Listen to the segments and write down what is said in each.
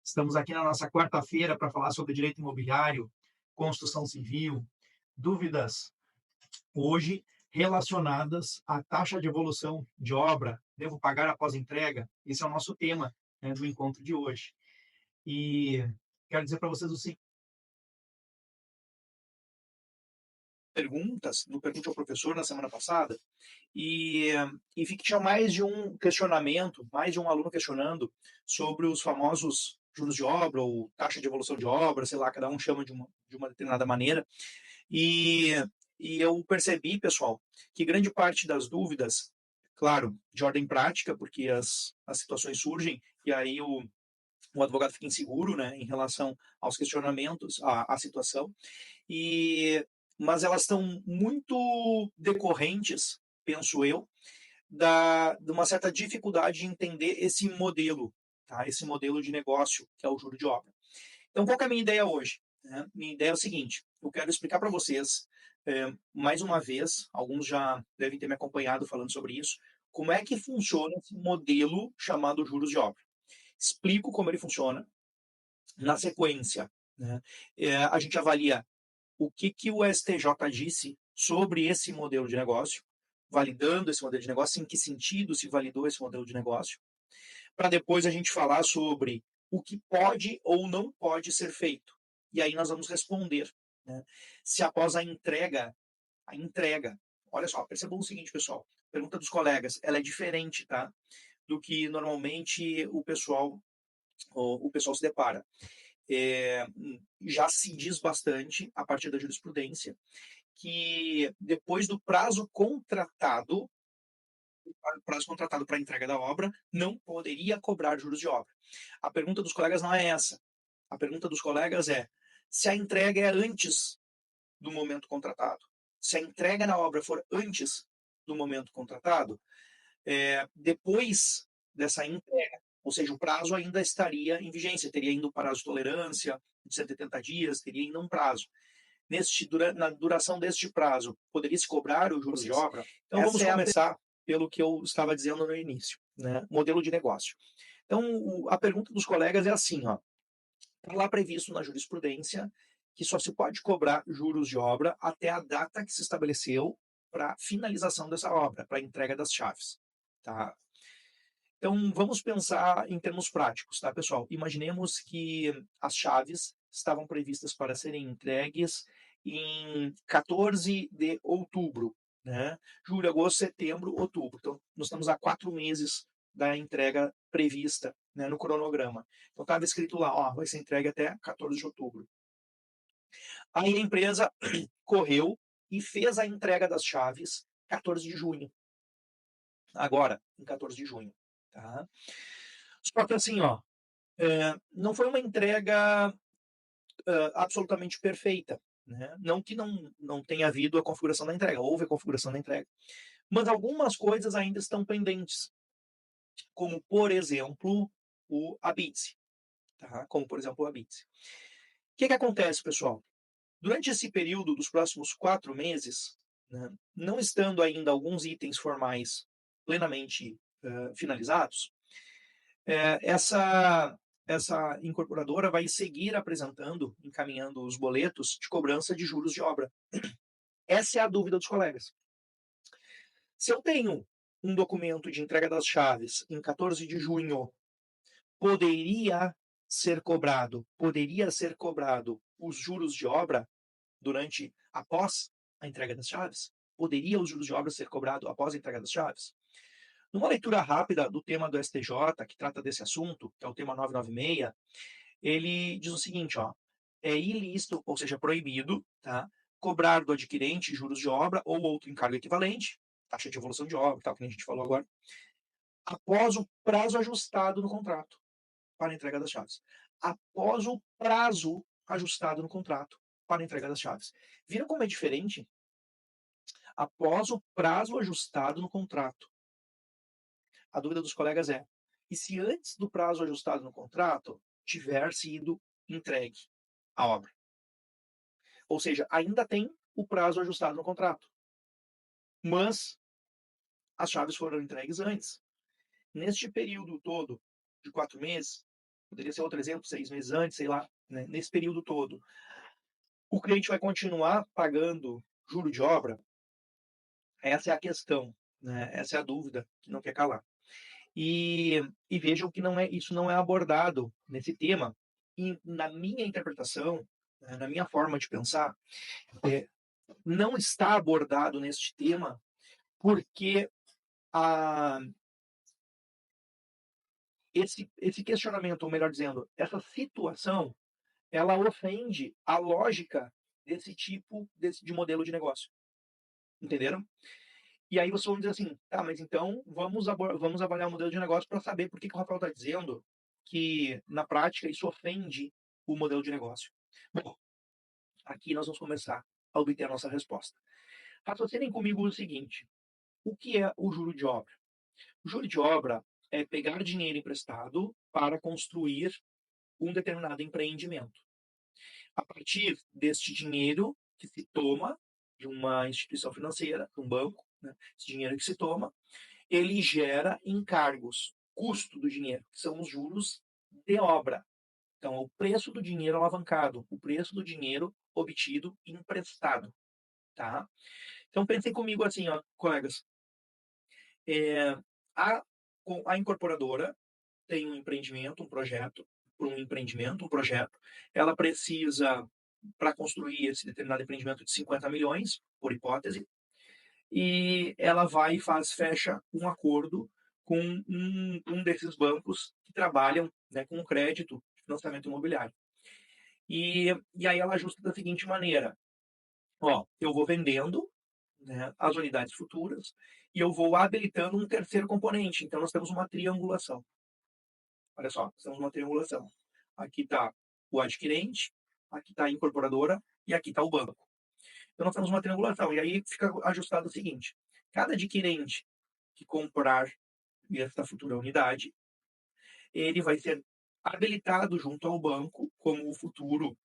Estamos aqui na nossa quarta-feira para falar sobre direito imobiliário, construção civil, dúvidas hoje relacionadas à taxa de evolução de obra. Devo pagar após entrega? Esse é o nosso tema, né, do encontro de hoje. E quero dizer para vocês o seguinte: perguntas no Pergunte ao Professor na semana passada, e, e vi que tinha mais de um questionamento, mais de um aluno questionando sobre os famosos juros de obra ou taxa de evolução de obra, sei lá, cada um chama de uma determinada maneira. E, e eu percebi, pessoal, que grande parte das dúvidas, claro, de ordem prática, porque as situações surgem e aí o advogado fica inseguro, né, em relação aos questionamentos, à situação, e, mas elas estão muito decorrentes, penso eu, de uma certa dificuldade de entender esse modelo, tá? Esse modelo de negócio, que é o juro de obra. Então, qual que é a minha ideia hoje? Né? Minha ideia é o seguinte: eu quero explicar para vocês, mais uma vez, alguns já devem ter me acompanhado falando sobre isso, como é que funciona esse modelo chamado juros de obra. Explico como ele funciona. Na sequência, né, a gente avalia o que o STJ disse sobre esse modelo de negócio, validando esse modelo de negócio, em que sentido se validou esse modelo de negócio, para depois a gente falar sobre o que pode ou não pode ser feito. E aí nós vamos responder, né? Se após a entrega, olha só, percebam o seguinte, pessoal, pergunta dos colegas, ela é diferente, tá? Do que normalmente o pessoal se depara. É, já se diz bastante, a partir da jurisprudência, que depois do prazo contratado para a entrega da obra, não poderia cobrar juros de obra. A pergunta dos colegas não é essa. A pergunta dos colegas é se a entrega é antes do momento contratado. Se a entrega na obra for antes do momento contratado, depois dessa entrega, ou seja, o prazo ainda estaria em vigência, teria ainda um prazo de tolerância de 180 dias, teria ainda um prazo. Na duração deste prazo, poderia-se cobrar os juros de obra? Então, vamos começar pelo que eu estava dizendo no início, né? Modelo de negócio. Então, a pergunta dos colegas é assim, ó. Está lá previsto na jurisprudência que só se pode cobrar juros de obra até a data que se estabeleceu para finalização dessa obra, para a entrega das chaves. Tá? Então, vamos pensar em termos práticos, tá, pessoal? Imaginemos que as chaves estavam previstas para serem entregues em 14 de outubro, né? Julho, agosto, setembro, outubro. Então, nós estamos a 4 meses da entrega prevista, né, no cronograma. Então, estava escrito lá, ó, vai ser entregue até 14 de outubro. Aí a empresa correu e fez a entrega das chaves 14 de junho. Agora, em 14 de junho. Tá? Só que assim, ó, não foi uma entrega absolutamente perfeita. Né? Não que não tenha havido a configuração da entrega, houve a configuração da entrega. Mas algumas coisas ainda estão pendentes, como, por exemplo, o ABITSE. Tá? Como, por exemplo, o ABITSE. O que acontece, pessoal? Durante esse período dos próximos 4 meses, né, não estando ainda alguns itens formais plenamente finalizados, essa incorporadora vai seguir apresentando, encaminhando os boletos de cobrança de juros de obra. Essa é a dúvida dos colegas. Se eu tenho um documento de entrega das chaves em 14 de junho, poderia ser cobrado os juros de obra após a entrega das chaves? Poderia os juros de obra ser cobrado após a entrega das chaves? Numa leitura rápida do tema do STJ, que trata desse assunto, que é o tema 996, ele diz o seguinte, ó, é ilícito, ou seja, proibido, tá, cobrar do adquirente juros de obra ou outro encargo equivalente, taxa de evolução de obra, tal, que a gente falou agora, após o prazo ajustado no contrato para a entrega das chaves. Após o prazo ajustado no contrato para a entrega das chaves. Viram como é diferente? Após o prazo ajustado no contrato. A dúvida dos colegas é: e se antes do prazo ajustado no contrato tiver sido entregue a obra? Ou seja, ainda tem o prazo ajustado no contrato, mas as chaves foram entregues antes. Neste período todo de 4 meses, poderia ser outro exemplo, 6 meses antes, sei lá, né, nesse período todo. O cliente vai continuar pagando juro de obra? Essa é a questão, né, essa é a dúvida que não quer calar. E vejam que isso não é abordado nesse tema, e na minha interpretação, né, na minha forma de pensar, eh, não está abordado neste tema, porque a esse questionamento, ou melhor dizendo, essa situação, ela ofende a lógica desse tipo de modelo de negócio, entenderam? E aí vocês vão dizer assim: "Tá, mas então vamos avaliar o modelo de negócio para saber por que que o Rafael está dizendo que, na prática, isso ofende o modelo de negócio". Bom, aqui nós vamos começar a obter a nossa resposta. Raciocinem comigo o seguinte: o que é o juro de obra? O juro de obra é pegar dinheiro emprestado para construir um determinado empreendimento. A partir deste dinheiro que se toma de uma instituição financeira, de um banco, né, esse dinheiro que se toma, ele gera encargos, custo do dinheiro, que são os juros de obra. Então, é o preço do dinheiro alavancado, o preço do dinheiro obtido emprestado, tá? Então, pensem comigo assim, ó, colegas. É, a, a incorporadora tem um empreendimento, um projeto, um projeto. Ela precisa, para construir esse determinado empreendimento, de 50 milhões, por hipótese, e ela vai e fecha um acordo com um desses bancos que trabalham, né, com crédito, financiamento imobiliário. E aí ela ajusta da seguinte maneira: ó, eu vou vendendo, né, as unidades futuras e eu vou habilitando um terceiro componente. Então nós temos uma triangulação. Olha só, nós temos uma triangulação. Aqui está o adquirente, aqui está a incorporadora e aqui está o banco. Então nós temos uma triangulação. E aí fica ajustado o seguinte: cada adquirente que comprar esta futura unidade, ele vai ser habilitado junto ao banco como o futuro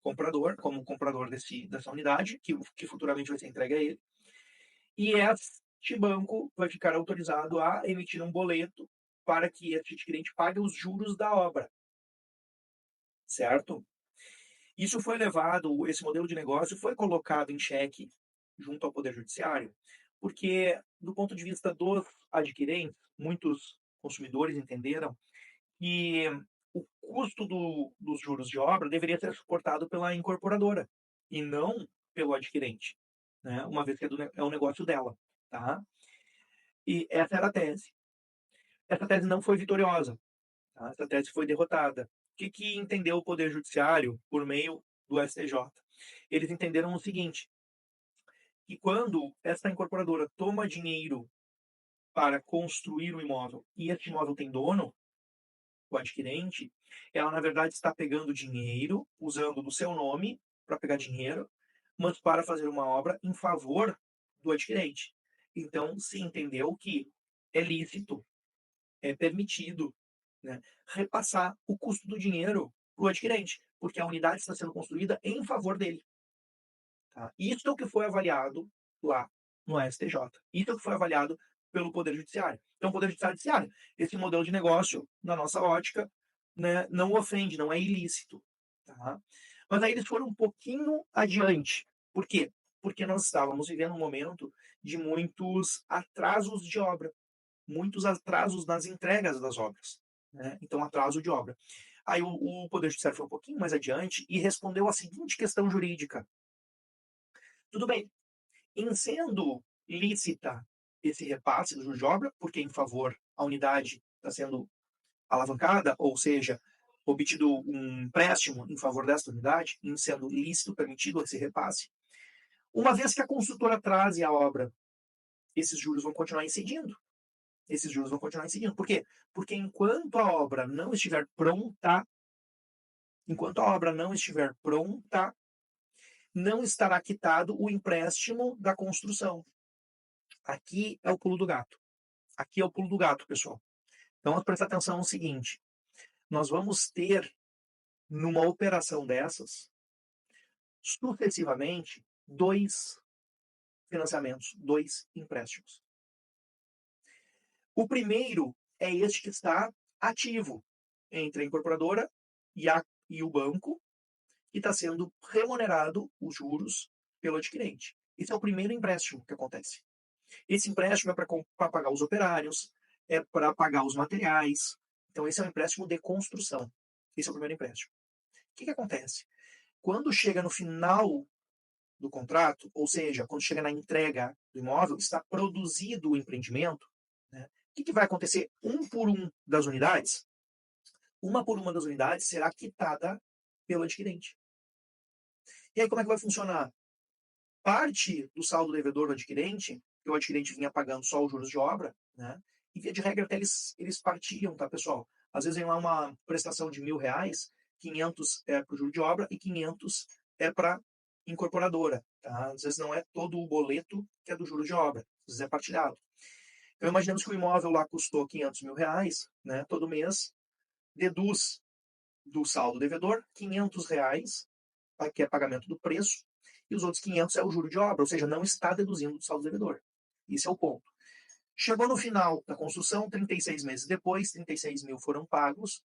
comprador, como comprador dessa unidade, que futuramente vai ser entregue a ele. E este banco vai ficar autorizado a emitir um boleto para que este adquirente pague os juros da obra, certo? Isso foi levado, esse modelo de negócio foi colocado em xeque junto ao Poder Judiciário, porque, do ponto de vista dos adquirentes, muitos consumidores entenderam que o custo dos juros de obra deveria ser suportado pela incorporadora e não pelo adquirente, né? Uma vez que é o negócio dela, tá? E essa era a tese. Essa tese não foi vitoriosa, tá? Essa tese foi derrotada. O que entendeu o Poder Judiciário por meio do STJ? Eles entenderam o seguinte: que quando essa incorporadora toma dinheiro para construir o imóvel e esse imóvel tem dono, o adquirente, ela na verdade está pegando dinheiro, usando do seu nome para pegar dinheiro, mas para fazer uma obra em favor do adquirente. Então se entendeu que é lícito, é permitido, né, repassar o custo do dinheiro para o adquirente, porque a unidade está sendo construída em favor dele. Tá? Isso é o que foi avaliado lá no STJ. Isso é o que foi avaliado pelo Poder Judiciário. Então, o Poder Judiciário disse: olha, esse modelo de negócio, na nossa ótica, né, não ofende, não é ilícito. Tá? Mas aí eles foram um pouquinho adiante. Por quê? Porque nós estávamos vivendo um momento de muitos atrasos de obra, muitos atrasos nas entregas das obras. Né? Então, atraso de obra. Aí o Poder Judiciário foi um pouquinho mais adiante e respondeu a seguinte questão jurídica: tudo bem, em sendo lícita esse repasse do juros de obra, porque em favor a unidade está sendo alavancada, ou seja, obtido um empréstimo em favor desta unidade, em sendo lícito, permitido esse repasse, uma vez que a construtora atrase a obra, esses juros vão continuar incidindo. Esses juros vão continuar incidindo. Por quê? Porque enquanto a obra não estiver pronta, não estará quitado o empréstimo da construção. Aqui é o pulo do gato. Aqui é o pulo do gato, pessoal. Então, vamos prestar atenção no seguinte: nós vamos ter, numa operação dessas, sucessivamente, dois financiamentos, dois empréstimos. O primeiro é este que está ativo. entre a incorporadora e o banco, e está sendo remunerado os juros pelo adquirente. Esse é o primeiro empréstimo que acontece. Esse empréstimo é para pagar os operários, é para pagar os materiais. Então, esse é um empréstimo de construção. Esse é o primeiro empréstimo. O que acontece? Quando chega no final do contrato, ou seja, quando chega na entrega do imóvel, está produzido o empreendimento, né? O que vai acontecer? Um por um das unidades, uma por uma das unidades será quitada pelo adquirente. E aí como é que vai funcionar? Parte do saldo devedor do adquirente, que o adquirente vinha pagando só os juros de obra, né? E via de regra até eles partiam, tá, pessoal? Às vezes vem lá uma prestação de R$ 1.000, 500 é para o juro de obra e 500 é para incorporadora, tá? Às vezes não é todo o boleto que é do juro de obra, às vezes é partilhado. Então imaginemos que o imóvel lá custou R$ 500.000, né? Todo mês deduz do saldo devedor R$ 500, que é pagamento do preço, e os outros 500 é o juro de obra, ou seja, não está deduzindo do saldo devedor. Esse é o ponto. Chegou no final da construção, 36 meses depois, 36 mil foram pagos,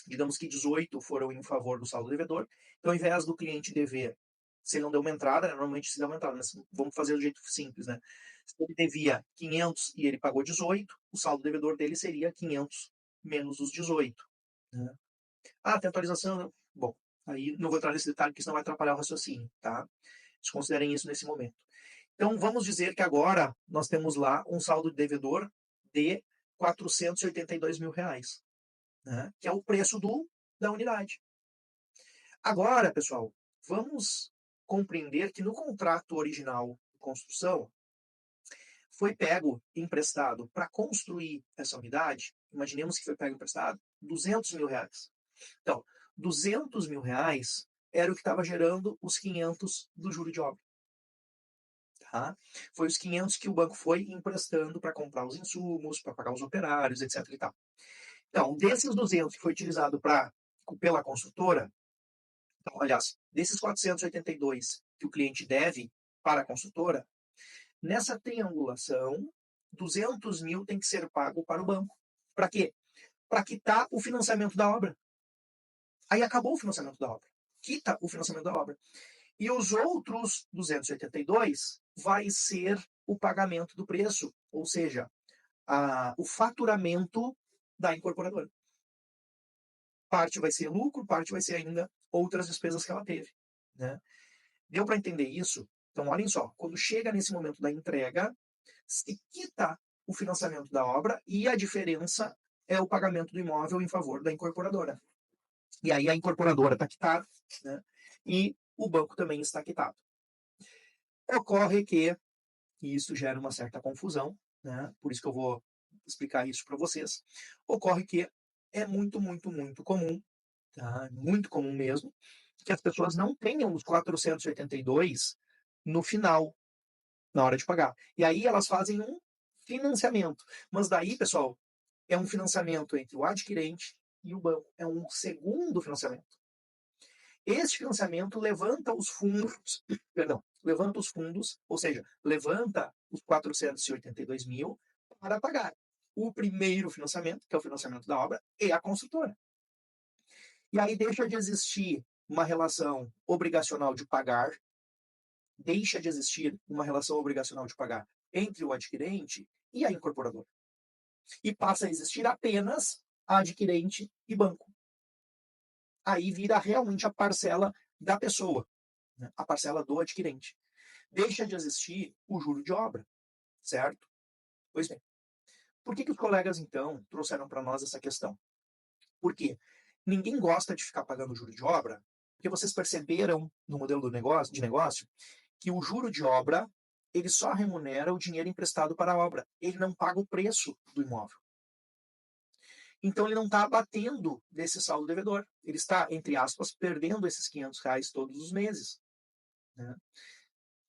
digamos que 18 foram em favor do saldo devedor. Então, ao invés do cliente dever, se ele não deu uma entrada, né, normalmente se dá uma entrada, mas vamos fazer do jeito simples, né? Se ele devia 500 e ele pagou 18, o saldo devedor dele seria 500 menos os 18. Né? Ah, tem atualização? Bom, aí não vou entrar nesse detalhe, porque senão vai atrapalhar o raciocínio, tá? Desconsiderem isso nesse momento. Então, vamos dizer que agora nós temos lá um saldo de devedor de R$ 482 mil, né? Que é o preço da unidade. Agora, pessoal, vamos compreender que no contrato original de construção foi pego emprestado para construir essa unidade, imaginemos que foi pego emprestado R$ 200 mil. Então, R$ 200 mil era o que estava gerando os 500 do juro de obra. Tá? Foi os 500 que o banco foi emprestando para comprar os insumos, para pagar os operários, etc. E tal. Então, desses 200 que foi utilizado pela construtora, então, aliás, desses 482 que o cliente deve para a construtora, nessa triangulação, 200 mil tem que ser pago para o banco. Para quê? Para quitar o financiamento da obra. Aí acabou o financiamento da obra. Quita o financiamento da obra. E os outros 282 vai ser o pagamento do preço, ou seja, o faturamento da incorporadora. Parte vai ser lucro, parte vai ser ainda outras despesas que ela teve. Né? Deu para entender isso? Então, olhem só, quando chega nesse momento da entrega, se quita o financiamento da obra e a diferença é o pagamento do imóvel em favor da incorporadora. E aí a incorporadora está quitada, né? E o banco também está quitado. Ocorre que isso gera uma certa confusão, né? Por isso que eu vou explicar isso para vocês. Ocorre que é muito, muito, muito comum, tá? Muito comum mesmo, que as pessoas não tenham os 482 no final, na hora de pagar. E aí elas fazem um financiamento. Mas daí, pessoal, é um financiamento entre o adquirente e o banco. É um segundo financiamento. Este financiamento levanta os fundos, levanta os fundos, ou seja, levanta os 482 mil para pagar o primeiro financiamento, que é o financiamento da obra, e a construtora. E aí deixa de existir uma relação obrigacional de pagar, deixa de existir uma relação obrigacional de pagar entre o adquirente e a incorporadora. E passa a existir apenas adquirente e banco. Aí vira realmente a parcela da pessoa, né? A parcela do adquirente. Deixa de existir o juro de obra, certo? Pois bem, por que os colegas, então, trouxeram para nós essa questão? Porque ninguém gosta de ficar pagando juro de obra, porque vocês perceberam no modelo de negócio que o juro de obra ele só remunera o dinheiro emprestado para a obra. Ele não paga o preço do imóvel. Então ele não está abatendo desse saldo devedor. Ele está, entre aspas, perdendo esses R$ 500 todos os meses. Né?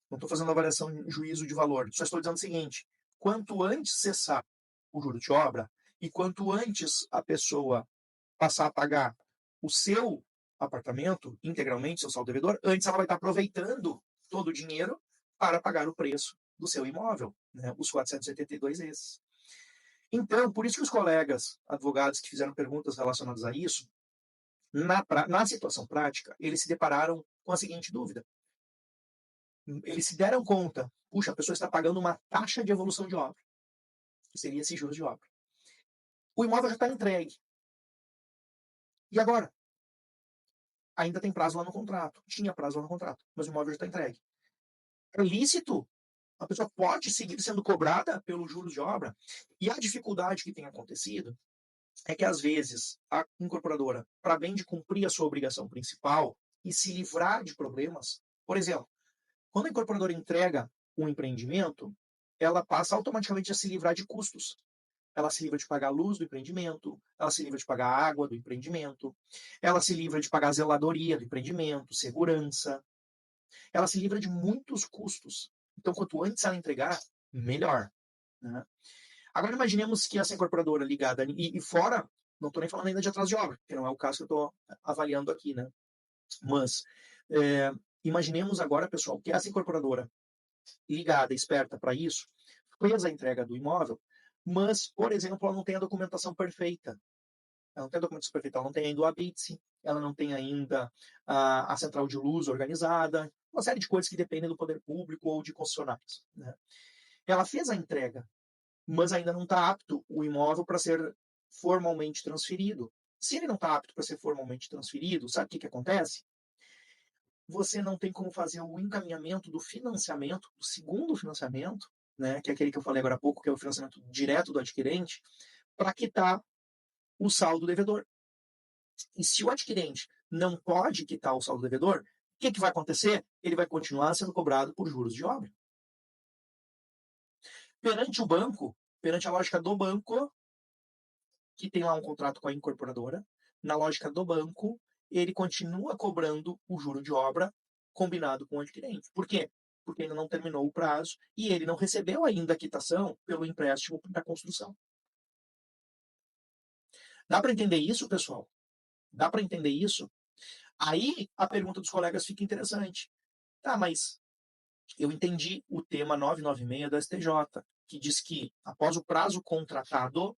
Não estou fazendo avaliação em juízo de valor. Só estou dizendo o seguinte: quanto antes cessar o juro de obra e quanto antes a pessoa passar a pagar o seu apartamento integralmente, seu saldo devedor, antes ela vai estar aproveitando todo o dinheiro para pagar o preço do seu imóvel, né? Os 482 esses. Então, por isso que os colegas advogados que fizeram perguntas relacionadas a isso, na situação prática, eles se depararam com a seguinte dúvida. Eles se deram conta, puxa, a pessoa está pagando uma taxa de evolução de obra, que seria esses juros de obra. O imóvel já está entregue. E agora? Ainda tem prazo lá no contrato. Tinha prazo lá no contrato, mas o imóvel já está entregue. É lícito? A pessoa pode seguir sendo cobrada pelos juros de obra? E a dificuldade que tem acontecido é que, às vezes, a incorporadora, para bem de cumprir a sua obrigação principal e se livrar de problemas, por exemplo, quando a incorporadora entrega um empreendimento, ela passa automaticamente a se livrar de custos. Ela se livra de pagar a luz do empreendimento, ela se livra de pagar a água do empreendimento, ela se livra de pagar a zeladoria do empreendimento, segurança. Ela se livra de muitos custos. Então, quanto antes ela entregar, melhor. Né? Agora, imaginemos que essa incorporadora ligada, e fora, não estou nem falando ainda de atraso de obra, que não é o caso que eu estou avaliando aqui, né? Mas, imaginemos agora, pessoal, que essa incorporadora ligada, esperta para isso, fez a entrega do imóvel, mas, por exemplo, ela não tem a documentação perfeita. Ela não tem a documentação perfeita, ela não tem ainda o ABITSE, ela não tem ainda a central de luz organizada, uma série de coisas que dependem do poder público ou de concessionários. Né? Ela fez a entrega, mas ainda não está apto o imóvel para ser formalmente transferido. Se ele não está apto para ser formalmente transferido, sabe o que acontece? Você não tem como fazer o encaminhamento do financiamento, do segundo financiamento, né, que é aquele que eu falei agora há pouco, que é o financiamento direto do adquirente, para quitar o saldo devedor. E se o adquirente não pode quitar o saldo devedor, o que vai acontecer? Ele vai continuar sendo cobrado por juros de obra. Perante o banco, perante a lógica do banco, que tem lá um contrato com a incorporadora, na lógica do banco, ele continua cobrando o juro de obra combinado com o adquirente. Por quê? Porque ainda não terminou o prazo e ele não recebeu ainda a quitação pelo empréstimo da construção. Dá para entender isso, pessoal? Dá para entender isso? Aí a pergunta dos colegas fica interessante. Tá, mas eu entendi o tema 996 do STJ, que diz que após o prazo contratado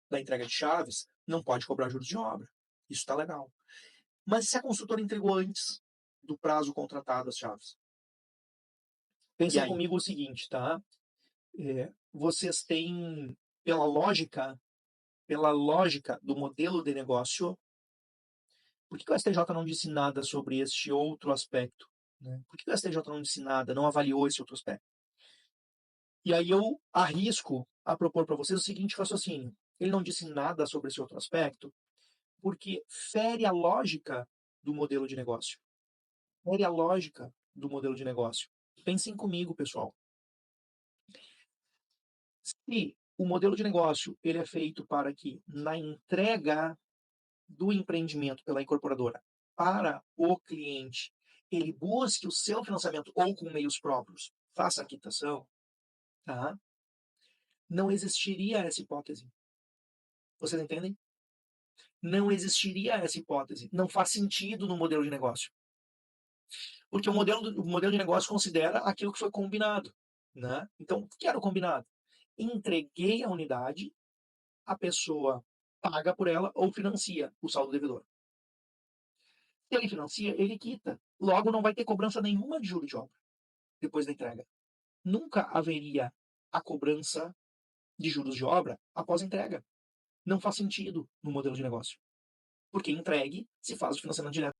da entrega de chaves, não pode cobrar juros de obra. Isso está legal. Mas se a consultora entregou antes do prazo contratado as chaves? Pensem comigo o seguinte, tá? Vocês têm, pela lógica do modelo de negócio, por que o STJ não disse nada sobre este outro aspecto? Né? Por que o STJ não disse nada, não avaliou esse outro aspecto? E aí eu arrisco a propor para vocês o seguinte raciocínio. Ele não disse nada sobre esse outro aspecto porque fere a lógica do modelo de negócio. Fere a lógica do modelo de negócio. Pensem comigo, pessoal. Se o modelo de negócio ele é feito para que, na entrega do empreendimento pela incorporadora para o cliente, ele busque o seu financiamento ou com meios próprios, faça a quitação, tá? Não existiria essa hipótese. Vocês entendem? Não existiria essa hipótese. Não faz sentido no modelo de negócio. Porque o modelo de negócio considera aquilo que foi combinado. Né? Então, o que era o combinado? Entreguei a unidade, a pessoa paga por ela ou financia o saldo devedor. Se ele financia, ele quita. Logo, não vai ter cobrança nenhuma de juros de obra depois da entrega. Nunca haveria a cobrança de juros de obra após a entrega. Não faz sentido no modelo de negócio. Porque entregue se faz o financiamento direto.